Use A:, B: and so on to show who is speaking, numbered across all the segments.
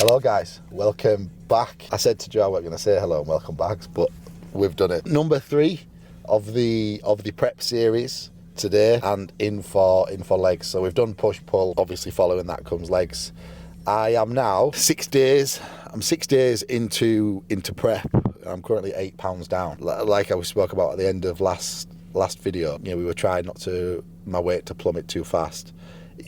A: Hello guys, welcome back. I said to Joe I wasn't going to say hello and welcome back, but we've done it. Number 3 of the prep series today, and in for legs. So we've done push pull, obviously following that comes legs. I am now 6 days. I'm 6 days into prep. I'm currently 8 pounds down. Like I spoke about at the end of last video, you know, we were trying not to my weight to plummet too fast.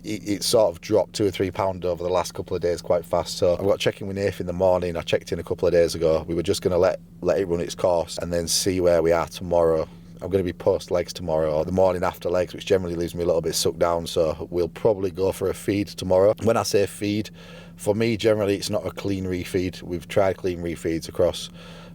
A: It sort of dropped 2 or 3 pounds over the last couple of days quite fast. So I've got checking with Nath in the morning. I checked in a couple of days ago. We were just going to let it run its course and then see where we are tomorrow. I'm going to be post legs tomorrow, or the morning after legs, which generally leaves me a little bit sucked down. So we'll probably go for a feed tomorrow. When I say feed, for me generally it's not a clean refeed. We've tried clean refeeds across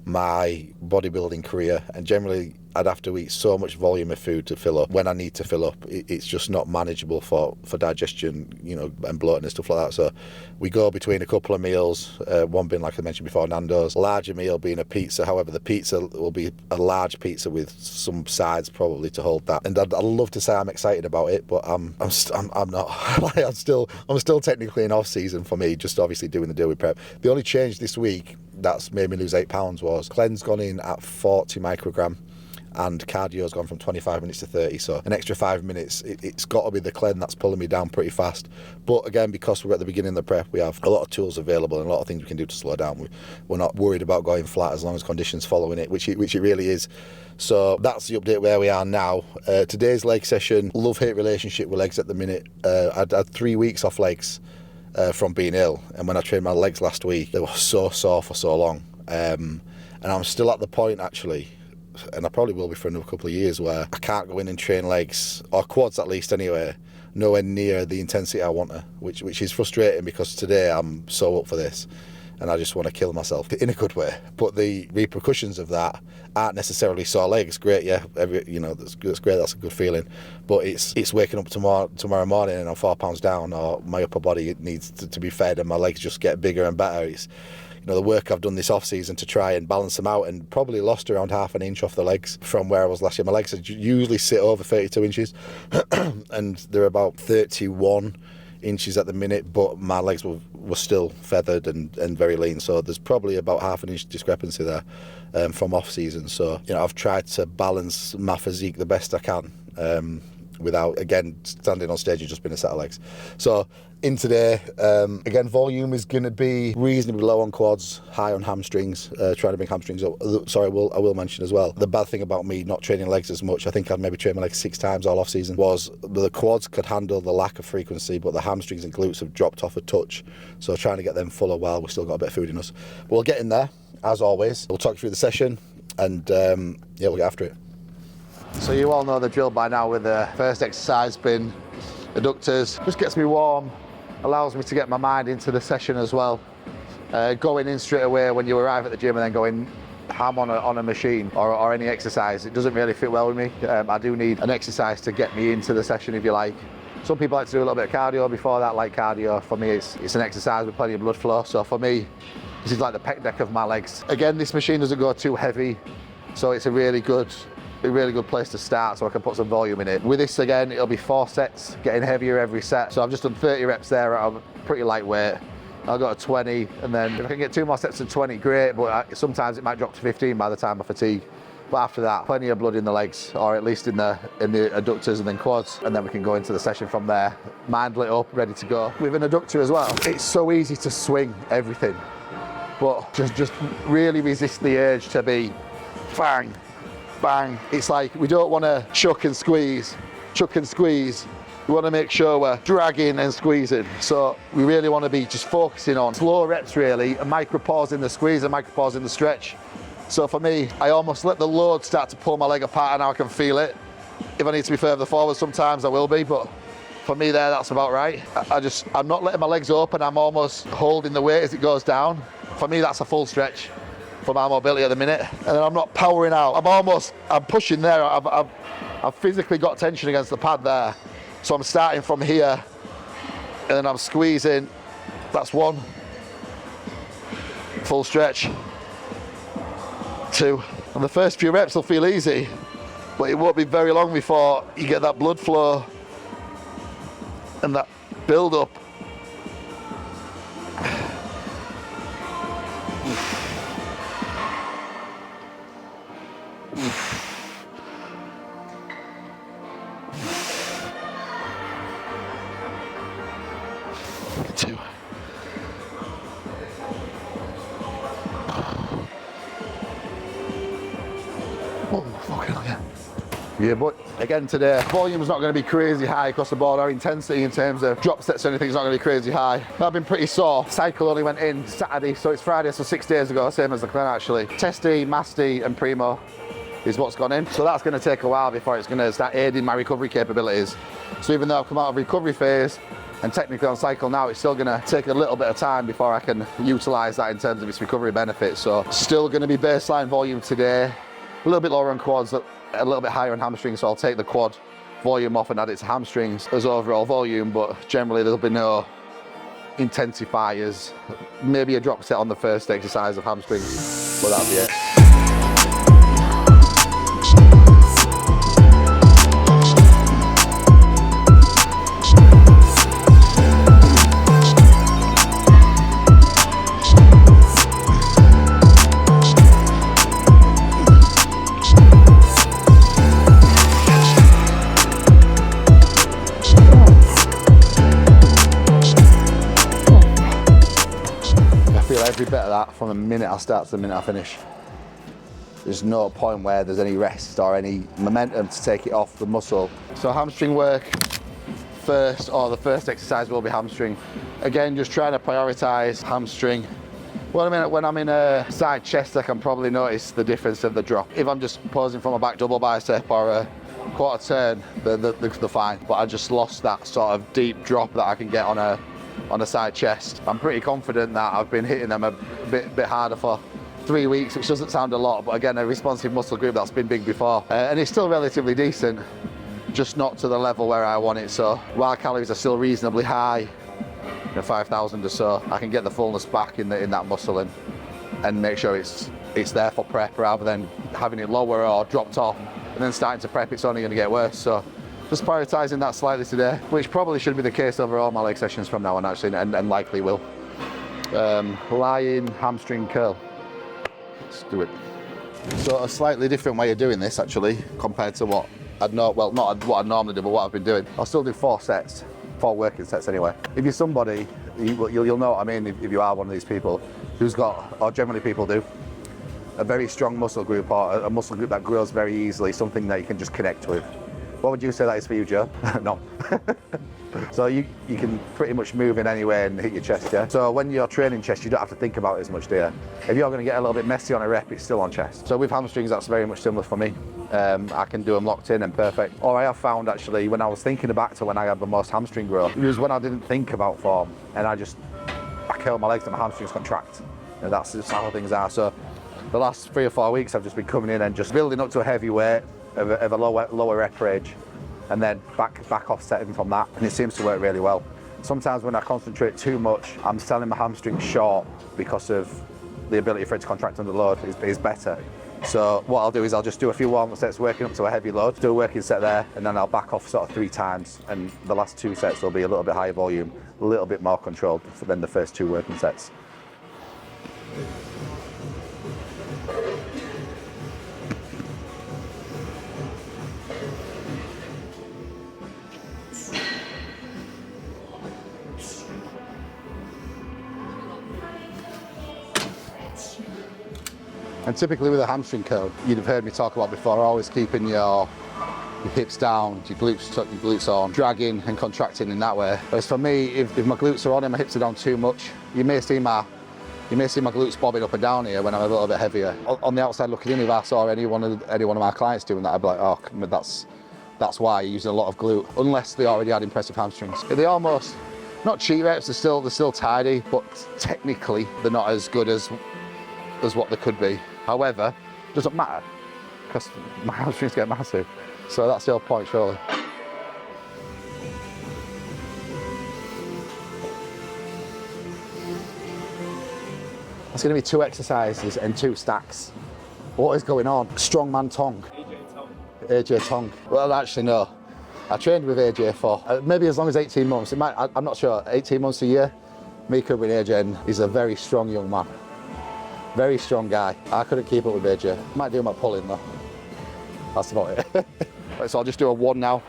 A: my bodybuilding career, and generally I'd have to eat so much volume of food to fill up. When I need to fill up, it's just not manageable for digestion, you know, and bloating and stuff like that. So we go between a couple of meals, one being, like I mentioned before, Nando's, larger meal being a pizza. However, the pizza will be a large pizza with some sides probably to hold that. And I'd love to say I'm excited about it, but I'm not. Like, I'm still technically in off season for me, just obviously doing the deal with prep. The only change this week that's made me lose 8 pounds was cleanse gone in at 40 microgram and cardio's gone from 25 minutes to 30, so an extra 5 minutes. It's got to be the cleanse that's pulling me down pretty fast. But again, because we're at the beginning of the prep, we have a lot of tools available and a lot of things we can do to slow down. We're not worried about going flat as long as conditions following it, which it really is. So that's the update where we are now. Today's leg session, love-hate relationship with legs at the minute. I'd had 3 weeks off legs from being ill, and when I trained my legs last week, they were so sore for so long, and I'm still at the point actually, and I probably will be for another couple of years, where I can't go in and train legs, or quads at least anyway, nowhere near the intensity I want to, which is frustrating, because today I'm so up for this and I just want to kill myself in a good way. But the repercussions of that aren't necessarily sore legs. Great, yeah, that's great, that's a good feeling. But it's waking up tomorrow morning and I'm 4 pounds down, or my upper body needs to be fed and my legs just get bigger and better. It's, you know, the work I've done this off season to try and balance them out, and probably lost around half an inch off the legs from where I was last year. My legs usually sit over 32 inches and they're about 31 inches at the minute, but my legs were still feathered and very lean, so there's probably about half an inch discrepancy there from off season. So, you know, I've tried to balance my physique the best I can without, again, standing on stage and just being a set of legs. So in today, again, volume is going to be reasonably low on quads, high on hamstrings, trying to bring hamstrings up. Sorry, I will mention as well, the bad thing about me not training legs as much, I think I'd maybe trained my legs 6 times all off season, was the quads could handle the lack of frequency, but the hamstrings and glutes have dropped off a touch. So trying to get them fuller while we've still got a bit of food in us. But we'll get in there, as always. We'll talk through the session and yeah, we'll get after it. So you all know the drill by now with the first exercise being adductors. Just gets me warm, allows me to get my mind into the session as well. Going in straight away when you arrive at the gym and then going ham on a machine or any exercise, it doesn't really fit well with me. I do need an exercise to get me into the session, if you like. Some people like to do a little bit of cardio before that, like cardio. For me, it's an exercise with plenty of blood flow. So for me, this is like the pec deck of my legs. Again, this machine doesn't go too heavy, so it's a really good place to start, so I can put some volume in it. With this, again, it'll be 4 sets, getting heavier every set. So I've just done 30 reps there at a pretty lightweight. I'll go to 20, and then if I can get 2 more sets of 20, great, but sometimes it might drop to 15 by the time I fatigue. But after that, plenty of blood in the legs, or at least in the adductors and then quads, and then we can go into the session from there. Mind lit up, ready to go. With an adductor as well, it's so easy to swing everything, but just really resist the urge to be bang, bang. It's like we don't want to chuck and squeeze. We want to make sure we're dragging and squeezing. So we really want to be just focusing on slow reps really, a micro pause in the squeeze, a micro pause in the stretch. So for me, I almost let the load start to pull my leg apart and now I can feel it. If I need to be further forward, sometimes I will be, but for me there, that's about right. I'm not letting my legs open, I'm almost holding the weight as it goes down. For me, that's a full stretch for my mobility at the minute. And then I'm not powering out. I'm pushing there. I've physically got tension against the pad there. So I'm starting from here and then I'm squeezing. That's 1. Full stretch. 2. And the first few reps will feel easy, but it won't be very long before you get that blood flow and that build up. 2. Oh, fucking hell, yeah. Yeah, but again today, volume's not going to be crazy high across the board. Our intensity in terms of drop sets or anything is not going to be crazy high. I've been pretty sore. Cycle only went in Saturday, so it's Friday, so 6 days ago, same as the clan actually. Testy, Masty and Primo is what's gone in. So that's going to take a while before it's going to start aiding my recovery capabilities. So even though I've come out of recovery phase and technically on cycle now, it's still going to take a little bit of time before I can utilise that in terms of its recovery benefits. So still going to be baseline volume today, a little bit lower on quads, a little bit higher on hamstrings, so I'll take the quad volume off and add it to hamstrings as overall volume, but generally there'll be no intensifiers. Maybe a drop set on the first exercise of hamstrings, but that'll be it. Every bit of that from the minute I start to the minute I finish. There's no point where there's any rest or any momentum to take it off the muscle. So hamstring work first, or the first exercise will be hamstring. Again, just trying to prioritize hamstring. When I'm in a side chest, I can probably notice the difference of the drop. If I'm just posing from a back double bicep or a quarter turn, they're fine. But I just lost that sort of deep drop that I can get on a side chest. I'm pretty confident that I've been hitting them a bit harder for 3 weeks, which doesn't sound a lot, but again, a responsive muscle group that's been big before. And it's still relatively decent, just not to the level where I want it. So while calories are still reasonably high, 5,000 or so, I can get the fullness back in that muscle and make sure it's there for prep, rather than having it lower or dropped off and then starting to prep, it's only going to get worse. So just prioritising that slightly today, which probably should be the case over all my leg sessions from now on actually, and likely will. Lying hamstring curl. Let's do it. So a slightly different way of doing this actually, compared to what I'd not what I normally do, but what I've been doing. I'll still do 4 sets, 4 working sets anyway. If you're somebody, you'll know what I mean if you are one of these people who's got, or generally people do, a very strong muscle group, or a muscle group that grows very easily, something that you can just connect with. What would you say that is for you, Joe? No. So you can pretty much move in any way and hit your chest, yeah? So when you're training chest, you don't have to think about it as much, do you? If you're going to get a little bit messy on a rep, it's still on chest. So with hamstrings, that's very much similar for me. I can do them locked in and perfect. Or I have found actually, when I was thinking back to when I had the most hamstring growth, it was when I didn't think about form and I curl my legs and my hamstrings contract. And that's just how things are. So the last 3 or 4 weeks, I've just been coming in and just building up to a heavy weight of a lower rep range, and then back offsetting from that, and it seems to work really well. Sometimes when I concentrate too much, I'm selling my hamstrings short because of the ability for it to contract under load is better. So what I'll do is I'll just do a few warm-up sets working up to a heavy load, do a working set there, and then I'll back off sort of 3 times, and the last 2 sets will be a little bit higher volume, a little bit more controlled than the first 2 working sets. And typically with a hamstring curl, you'd have heard me talk about before, always keeping your hips down, your glutes on, dragging and contracting in that way. Whereas for me, if my glutes are on and my hips are down too much, you may see my glutes bobbing up and down here when I'm a little bit heavier. On the outside looking in, if I saw any one of my clients doing that, I'd be like, oh, that's why you're using a lot of glute, unless they already had impressive hamstrings. They almost, not cheat reps, they're still tidy, but technically they're not as good as what they could be. However, it doesn't matter, because my hamstrings get massive. So that's the whole point, surely. It's going to be 2 exercises and 2 stacks. What is going on? Strongman Tong. AJ Tong. Well, actually, no. I trained with AJ for maybe as long as 18 months. I'm not sure, 18 months a year. Me covering AJ, and he's a very strong young man. Very strong guy. I couldn't keep up with AJ. Might do my pulling though. That's about it. Right, so I'll just do a 1 now.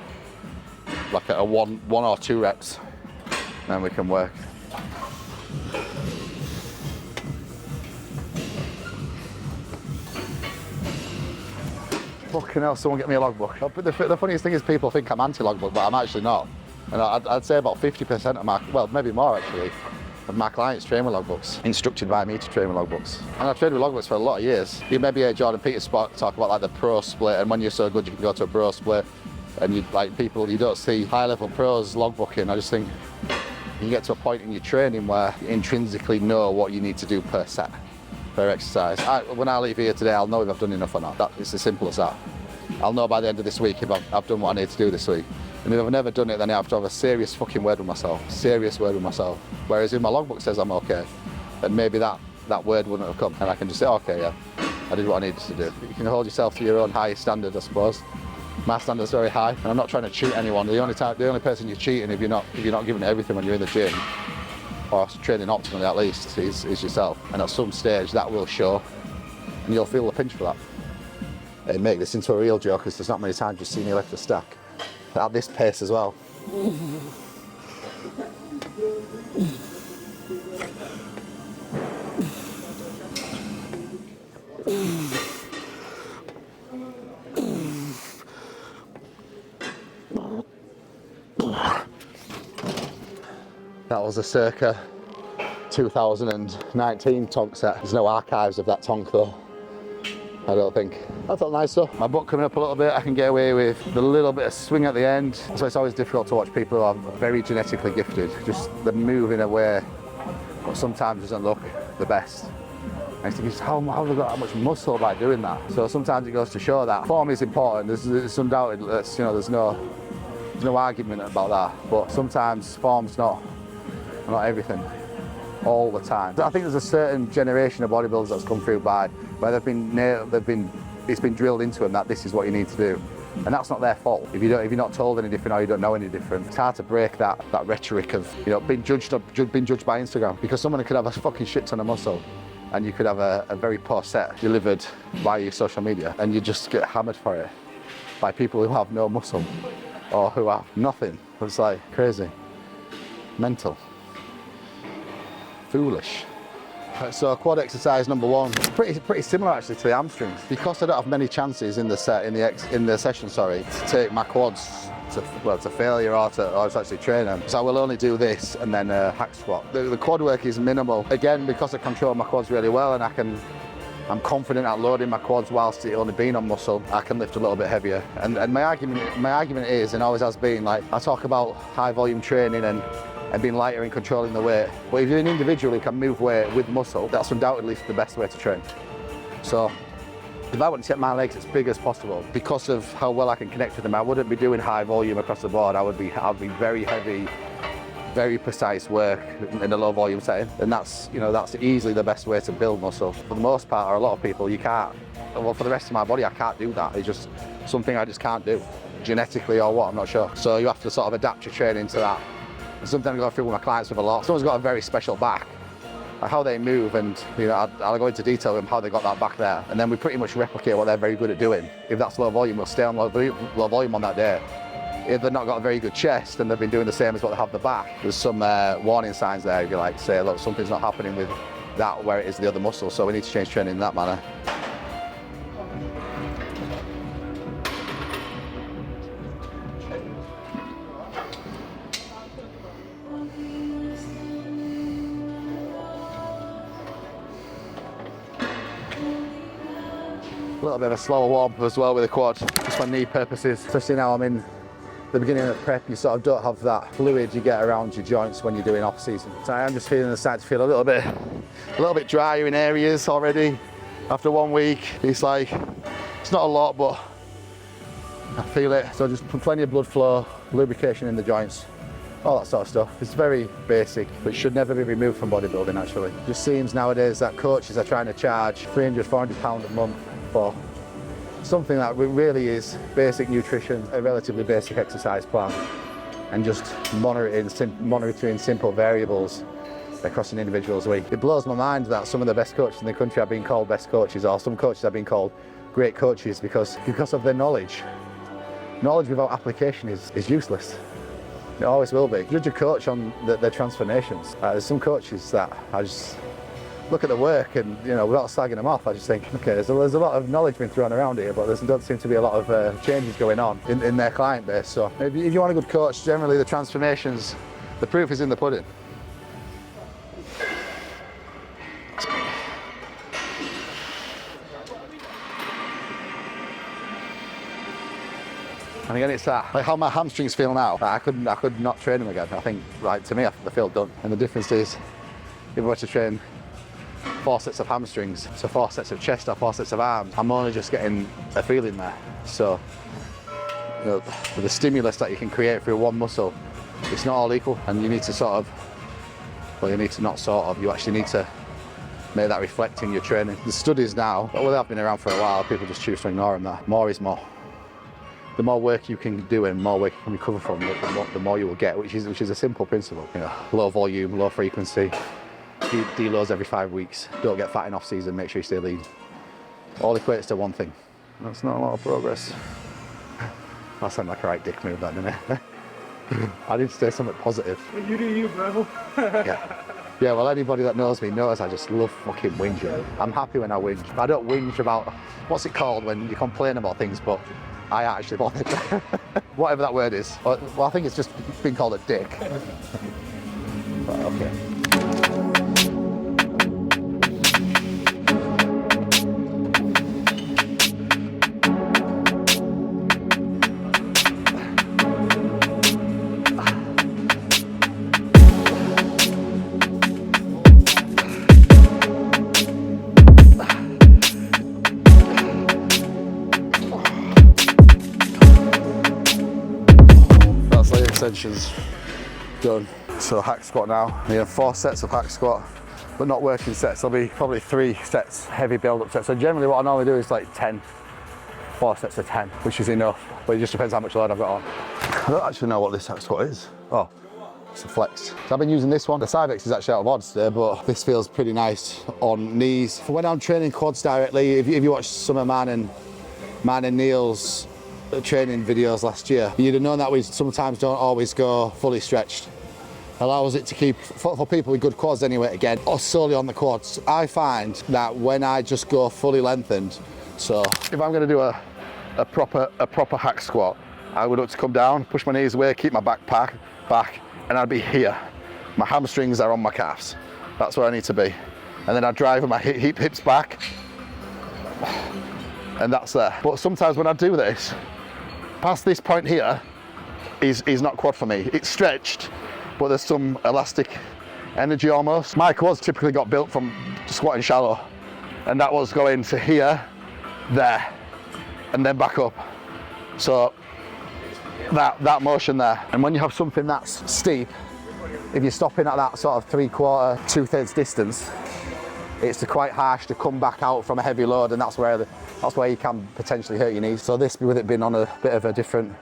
A: Like a 1 or 2 reps. Then we can work. Fucking hell, someone get me a logbook. But the funniest thing is people think I'm anti-logbook, but I'm actually not. And I'd say about 50% of my, well, maybe more actually, of my clients train with logbooks, instructed by me to train with logbooks. And I've trained with logbooks for a lot of years. You maybe hear Jordan Peters talk about like the pro split, and when you're so good you can go to a pro split, and you like people, you don't see high-level pros logbooking. I just think you get to a point in your training where you intrinsically know what you need to do per set, per exercise. When I leave here today, I'll know if I've done enough or not. It's as simple as that. I'll know by the end of this week if I've done what I need to do this week. And if I've never done it, then I have to have a serious fucking word with myself. Serious word with myself. Whereas if my logbook says I'm okay, then maybe that word wouldn't have come. And I can just say, okay, yeah, I did what I needed to do. You can hold yourself to your own highest standard, I suppose. My standard's very high, and I'm not trying to cheat anyone. The only person you're cheating if you're not giving it everything when you're in the gym, or training optimally at least, is yourself. And at some stage that will show, and you'll feel the pinch for that. Hey, make this into a real joke, because there's not many times you've seen me lift a stack at this pace as well. That was a circa 2019 tonk set. There's no archives of that tonk though, I don't think. That felt nice though. My butt coming up a little bit, I can get away with the little bit of swing at the end. So it's always difficult to watch people who are very genetically gifted. Just the move in a way that sometimes doesn't look the best. And you think, how have they got that much muscle by doing that? So sometimes it goes to show that form is important. There's undoubted, there's no argument about that. But sometimes form's not everything all the time. I think there's a certain generation of bodybuilders that's come through where it's been drilled into them that this is what you need to do, and that's not their fault. If you're not told any different or you don't know any different, it's hard to break that rhetoric of being judged by Instagram, because someone could have a fucking shit ton of muscle, and you could have a very poor set delivered by your social media, and you just get hammered for it by people who have no muscle or who have nothing. It's like crazy, mental. Foolish. So quad exercise number one, pretty similar actually to the hamstrings. Because I don't have many chances in the session, to take my quads to failure or to actually train them. So I will only do this and then a hack squat. The quad work is minimal. Again, because I control my quads really well, and I'm confident at loading my quads whilst it only being on muscle, I can lift a little bit heavier. And my argument is, and always has been, like, I talk about high volume training and being lighter and controlling the weight. But if you're an individual who can move weight with muscle, that's undoubtedly the best way to train. So if I want to get my legs as big as possible, because of how well I can connect with them, I wouldn't be doing high volume across the board. I'd be very heavy, very precise work in a low volume setting. And that's easily the best way to build muscle. For the most part, or a lot of people, you can't. Well, for the rest of my body, I can't do that. It's just something I just can't do, genetically or what, I'm not sure. So you have to sort of adapt your training to that. Sometimes I go through with my clients with a lot. Someone's got a very special back, like how they move, and I'll go into detail with them how they got that back there, and then we pretty much replicate what they're very good at doing. If that's low volume, we'll stay on low volume on that day. If they've not got a very good chest and they've been doing the same as what they have the back, there's some warning signs there. If you like, say, look, something's not happening with that where it is the other muscle, so we need to change training in that manner. A little bit of a slower warm up as well with the quad, just for knee purposes. Especially now I'm in the beginning of prep, you sort of don't have that fluid you get around your joints when you're doing off season. So I am just starting to feel a little bit drier in areas already. After 1 week, it's like, it's not a lot, but I feel it. So just plenty of blood flow, lubrication in the joints, all that sort of stuff. It's very basic, but should never be removed from bodybuilding actually. It just seems nowadays that coaches are trying to charge £300, £400 a month for something that really is basic nutrition, a relatively basic exercise plan, and just monitoring simple variables across an individual's week. It blows my mind that some of the best coaches in the country are being called best coaches, or some coaches are being called great coaches because of their knowledge. Knowledge without application is useless. It always will be. Judge a coach on their transformations. There's some coaches that I just look at the work and, you know, without slagging them off, I just think, okay, there's a lot of knowledge being thrown around here, but there doesn't seem to be a lot of changes going on in their client base. So if you want a good coach, generally the transformations, the proof is in the pudding. And again, it's that, like how my hamstrings feel now. I could not train them again. I think, like, to me, they feel done. And the difference is, if I were to train 4 sets of hamstrings, so 4 sets of chest or 4 sets of arms, I'm only just getting a feeling there. So, you know, the stimulus that you can create through one muscle, it's not all equal, and you need to sort of, well, you need to not sort of, you actually need to make that reflect in your training. The studies now, well, they've been around for a while, people just choose to ignore them. That more is more. The more work you can do and more work you can recover from, the more you will get, which is a simple principle. You know, low volume, low frequency, deloads every 5 weeks. Don't get fat in off season, make sure you stay lean. All equates to one thing. That's not a lot of progress. That sounded like a right dick move, that, didn't it? I need to say something positive.
B: You do you, bro.
A: Yeah, well, anybody that knows me knows I just love fucking whinging. I'm happy when I whinge. I don't whinge about, what's it called when you complain about things, but I actually bought it. Whatever that word is. Well, I think it's just been called a dick. Right, okay. Extensions done. So hack squat now. We have 4 sets of hack squat, but not working sets. There'll be probably 3 sets, heavy build-up sets. So generally what I normally do is like 4 sets of 10, which is enough, but it just depends how much load I've got on. I don't actually know what this hack squat is. Oh, it's a flex. So I've been using this one. The Cybex is actually out of odds today, but this feels pretty nice on knees. For when I'm training quads directly, if you watch some of mine and Neil's training videos last year, you'd have known that we sometimes don't always go fully stretched. Allows it to keep, for people with good quads anyway, again, or solely on the quads. I find that when I just go fully lengthened, so if I'm going to do a proper hack squat, I would look to come down, push my knees away, keep my back, and I'd be here. My hamstrings are on my calves. That's where I need to be. And then I drive my hips back, and that's there. But sometimes when I do this, past this point here is not quad for me. It's stretched, but there's some elastic energy almost. My quads typically got built from squatting shallow, and that was going to here, there, and then back up. So that motion there. And when you have something that's steep, if you're stopping at that sort of 3/4, 2/3 distance, it's quite harsh to come back out from a heavy load, and that's where you can potentially hurt your knees. So this, with it being on a bit of a different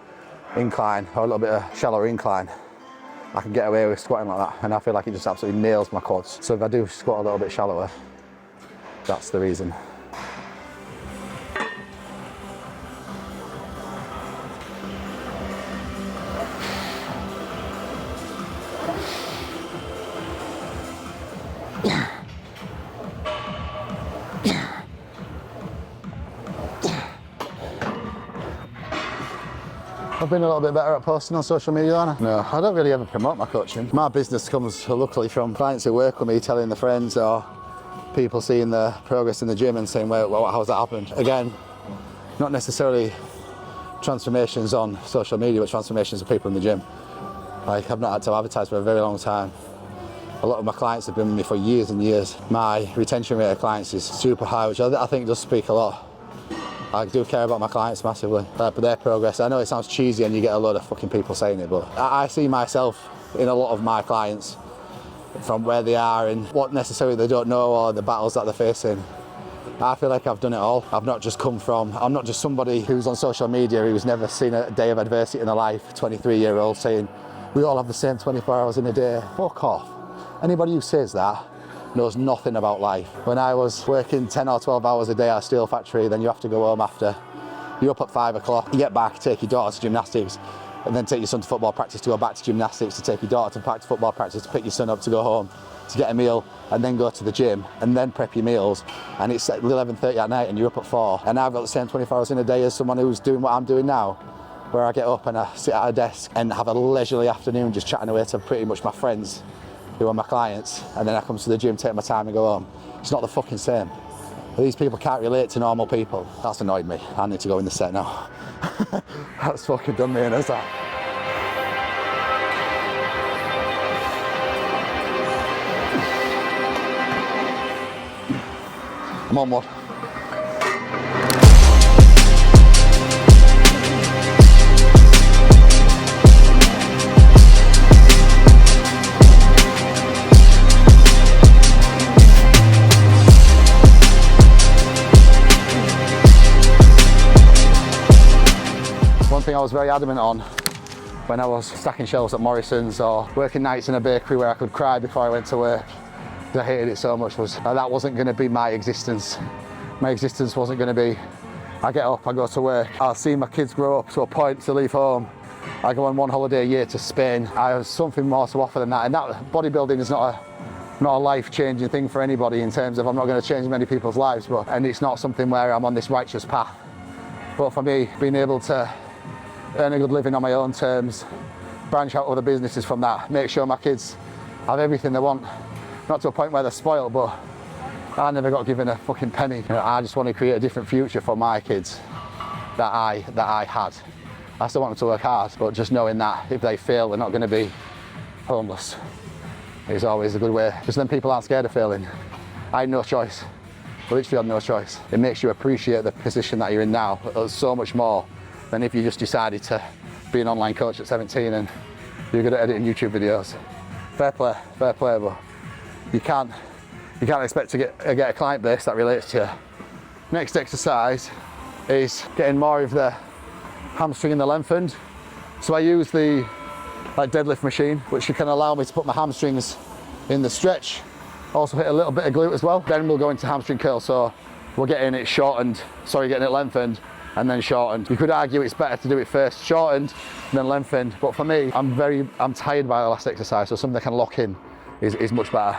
A: incline, or a little bit of shallower incline, I can get away with squatting like that, and I feel like it just absolutely nails my quads. So if I do squat a little bit shallower, that's the reason. I've been a little bit better at posting on social media, haven't I? No, I don't really ever promote my coaching. My business comes luckily from clients who work with me telling their friends, or people seeing the progress in the gym and saying, well, how's that happened? Again, not necessarily transformations on social media, but transformations of people in the gym. Like, I've not had to advertise for a very long time. A lot of my clients have been with me for years and years. My retention rate of clients is super high, which I think does speak a lot. I do care about my clients massively, but their progress. I know it sounds cheesy and you get a lot of fucking people saying it, but I see myself in a lot of my clients from where they are and what necessarily they don't know, or the battles that they're facing. I feel like I've done it all. I'm not just somebody who's on social media who's never seen a day of adversity in their life, 23-year-old saying, we all have the same 24 hours in a day. Fuck off. Anybody who says that knows nothing about life. When I was working 10 or 12 hours a day at a steel factory, then you have to go home after. You're up at 5 o'clock, you get back, take your daughter to gymnastics, and then take your son to football practice, to go back to gymnastics, to take your daughter to football practice, to pick your son up, to go home, to get a meal, and then go to the gym, and then prep your meals, and it's at 11:30 at night and you're up at 4, and I've got the same 24 hours in a day as someone who's doing what I'm doing now, where I get up and I sit at a desk and have a leisurely afternoon just chatting away to pretty much my friends who are my clients, and then I come to the gym, take my time and go home. It's not the fucking same. These people can't relate to normal people. That's annoyed me. I need to go in the set now. That's fucking done me in, is that? I'm on one. One thing I was very adamant on when I was stacking shelves at Morrison's or working nights in a bakery where I could cry before I went to work, because I hated it so much, was that wasn't going to be my existence. My existence wasn't going to be, I get up, I go to work, I'll see my kids grow up to a point to leave home, I go on one holiday a year to Spain. I have something more to offer than that, and that bodybuilding is not a life-changing thing for anybody in terms of I'm not going to change many people's lives, and it's not something where I'm on this righteous path. But for me, being able to earn a good living on my own terms, branch out other businesses from that, make sure my kids have everything they want, not to a point where they're spoiled, but I never got given a fucking penny. You know, I just want to create a different future for my kids that I had. I still want them to work hard, but just knowing that if they fail, they're not going to be homeless is always a good way. Just then people aren't scared of failing. I had no choice. I literally had no choice. It makes you appreciate the position that you're in now so much more than if you just decided to be an online coach at 17 and you're good at editing YouTube videos. Fair play, but you can't expect to get a client base that relates to you. Next exercise is getting more of the hamstring in the lengthened. So I use the deadlift machine, which can allow me to put my hamstrings in the stretch. Also hit a little bit of glute as well. Then we'll go into hamstring curl, so we're getting it lengthened and then shortened. You could argue it's better to do it first shortened than lengthened, but for me, I'm tired by the last exercise, so something that can lock in is much better.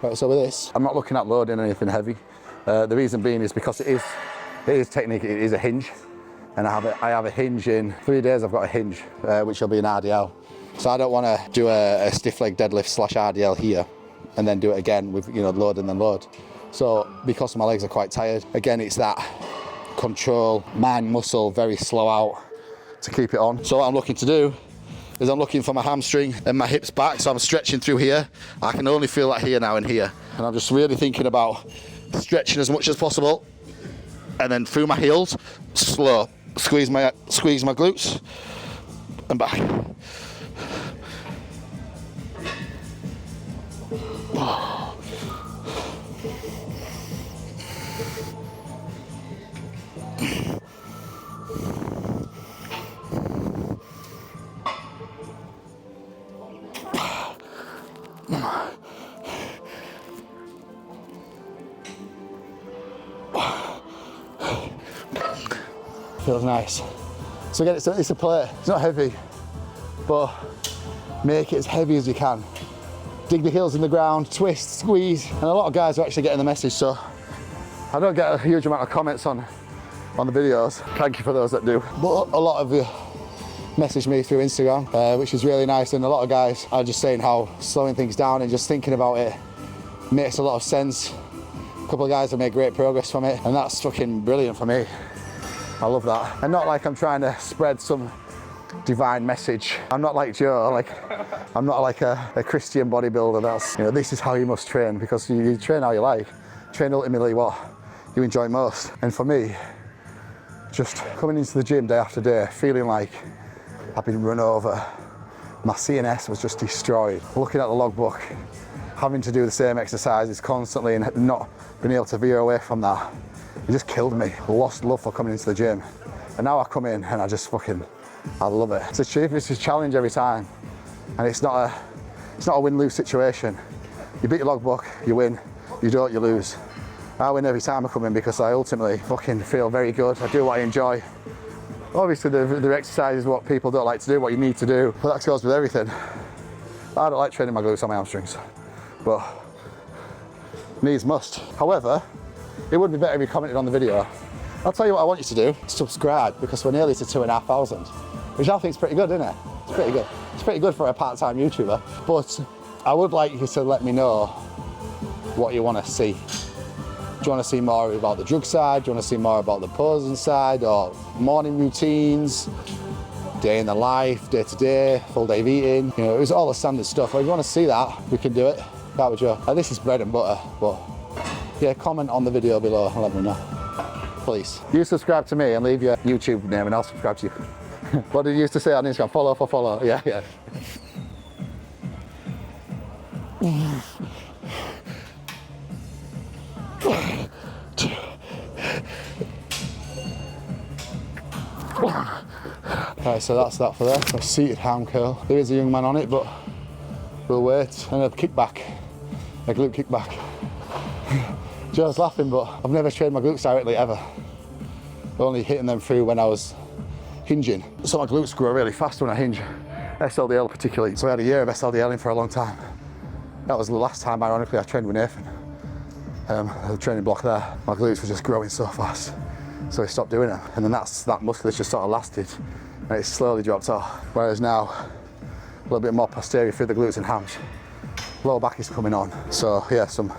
A: Right, so with this, I'm not looking at loading anything heavy. The reason being is because it is technique, it is a hinge, and I have a hinge in 3 days. I've got a hinge, which will be an RDL. So I don't want to do a stiff leg deadlift / RDL here, and then do it again with load and then load. So because my legs are quite tired, again it's that control, mind muscle, very slow out to keep it on. So what I'm looking to do is I'm looking for my hamstring and my hips back, so I'm stretching through here. I can only feel that here now and here, and I'm just really thinking about stretching as much as possible, and then through my heels, slow, squeeze my glutes and back. Feels nice. So again, it's a plate. It's not heavy, but make it as heavy as you can. Dig the heels in the ground, twist, squeeze, and a lot of guys are actually getting the message. So I don't get a huge amount of comments on the videos. Thank you for those that do. But a lot of you message me through Instagram, which is really nice. And a lot of guys are just saying how slowing things down and just thinking about it makes a lot of sense. A couple of guys have made great progress from it, and that's fucking brilliant for me. I love that. And not like I'm trying to spread some divine message. I'm not like Joe, I'm not like a Christian bodybuilder that's, this is how you must train, because you train how you like. Train ultimately what you enjoy most. And for me, just coming into the gym day after day, feeling like I've been run over, my CNS was just destroyed. Looking at the logbook, having to do the same exercises constantly and not being able to veer away from that, it just killed me. Lost love for coming into the gym. And now I come in and I love it. It's a challenge every time. And it's not a win-lose situation. You beat your logbook, you win. You don't, you lose. I win every time I come in because I ultimately fucking feel very good. I do what I enjoy. Obviously the exercise is what people don't like to do, what you need to do, but that goes with everything. I don't like training my glutes on my hamstrings, but needs must. However, it would be better if you commented on the video. I'll tell you what I want you to do, subscribe, because we're nearly to 2,500, which I think is pretty good, isn't it? It's pretty good. It's pretty good for a part-time YouTuber, but I would like you to let me know what you want to see. Do you want to see more about the drug side? Do you want to see more about the posing side, or morning routines, day in the life, day to day, full day of eating? You know, it was all the standard stuff. Well, if you want to see that, we can do it. That was your, this is bread and butter, but yeah, comment on the video below and let me know, please. You subscribe to me and leave your YouTube name and I'll subscribe to you. What did you used to say on Instagram? Follow for follow. Yeah, yeah. Right, so that's that for there. A seated ham curl. There is a young man on it, but we'll wait. And a kickback, a glute kickback. Joe's laughing, but I've never trained my glutes directly ever. Only hitting them through when I was hinging. So my glutes grow really fast when I hinge. SLDL particularly. So I had a year of SLDLing for a long time. That was the last time, ironically, I trained with Nathan. The training block there. My glutes were just growing so fast. So I stopped doing it. And then that musculature just sort of lasted and it slowly dropped off. Whereas now, a little bit more posterior through the glutes and hams. Lower back is coming on. So yeah, some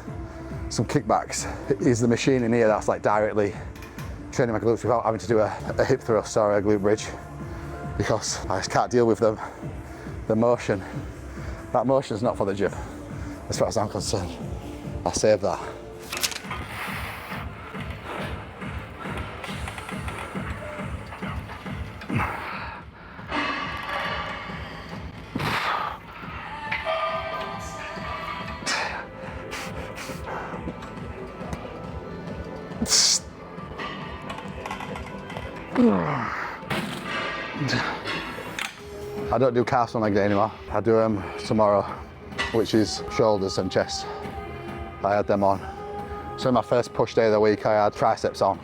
A: kickbacks. Is the machine in here that's like directly training my glutes without having to do a hip thrust or a glute bridge, because I just can't deal with them. The motion, that motion's not for the gym, as far as I'm concerned. I save that. I don't do calves on leg day anymore. I do them tomorrow, which is shoulders and chest. I had them on. So in my first push day of the week, I had triceps on,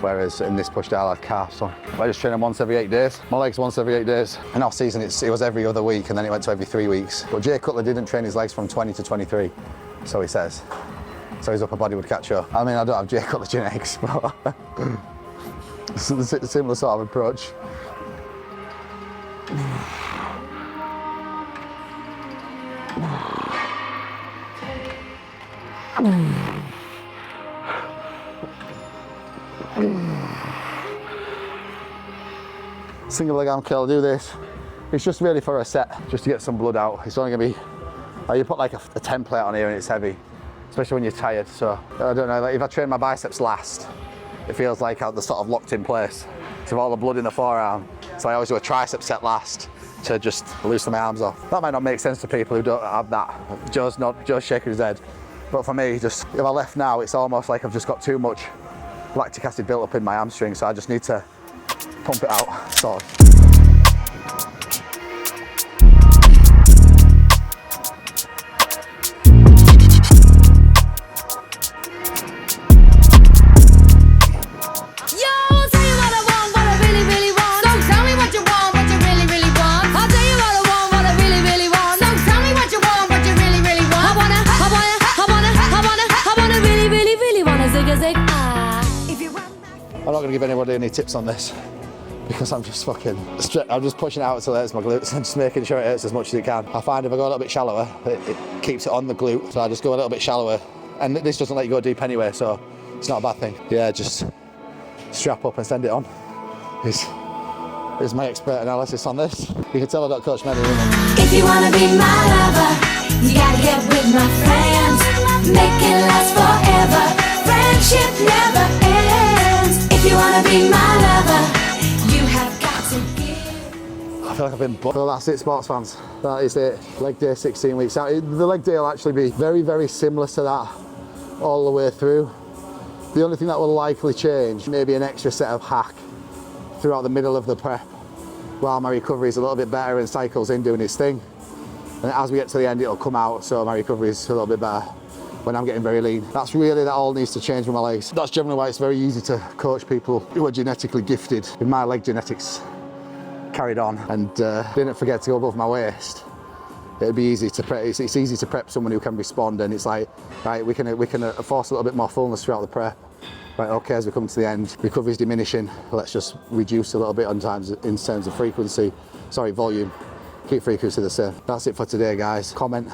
A: whereas in this push day, I had calves on. I just train them once every 8 days. My legs once every 8 days. In off season, it was every other week, and then it went to every 3 weeks. But Jay Cutler didn't train his legs from 20 to 23, so he says. So his upper body would catch up. I mean, I don't have Jay Cutler genetics, but it's a similar sort of approach. Single leg arm curl, I'll do this. It's just really for a set, just to get some blood out. It's only gonna be, you put like a template on here and it's heavy, especially when you're tired. So I don't know, like if I train my biceps last, it feels like they're sort of locked in place. So all the blood in the forearm. So I always do a tricep set last to just loosen my arms off. That might not make sense to people who don't have that. Joe's shaking his head. But for me, just if I left now, it's almost like I've just got too much lactic acid built up in my hamstring, so I just need to pump it out, sort of. I'm not going to give anybody any tips on this because I'm just I'm just pushing it out until it hurts my glutes and just making sure it hurts as much as it can. I find if I go a little bit shallower, it keeps it on the glute, so I just go a little bit shallower. And this doesn't let you go deep anyway, so it's not a bad thing. Yeah, just strap up and send it on. Is my expert analysis on this. You can tell I don't coach many women.
B: If you want to be my lover, you gotta get with my friends. Make it last forever. Friendship never ends. If you want to be my lover, you have got to give.
A: I feel like I've been booked. So that's it, sports fans. That is it. Leg day, 16 weeks out. The leg day will actually be very, very similar to that all the way through. The only thing that will likely change, maybe an extra set of hack throughout the middle of the prep while my recovery is a little bit better and cycles in doing its thing. And as we get to the end, it'll come out, so my recovery is a little bit better. when I'm getting very lean. That's really, that all needs to change with my legs. That's generally why it's very easy to coach people who are genetically gifted. With my leg genetics carried on and didn't forget to go above my waist, it'd be easy to prep. It's easy to prep someone who can respond, and it's like, right, we can force a little bit more fullness throughout the prep. Right, okay, as we come to the end, recovery's diminishing, let's just reduce a little bit in terms of frequency, volume, keep frequency the same. That's it for today, guys. Comment,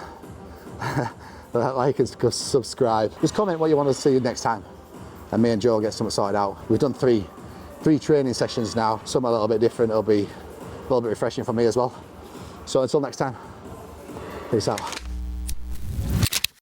A: like and subscribe. Just comment what you want to see next time, and me and Joe will get something sorted out. We've done three training sessions now, some a little bit different. It'll be a little bit refreshing for me as well. So until next time, peace out.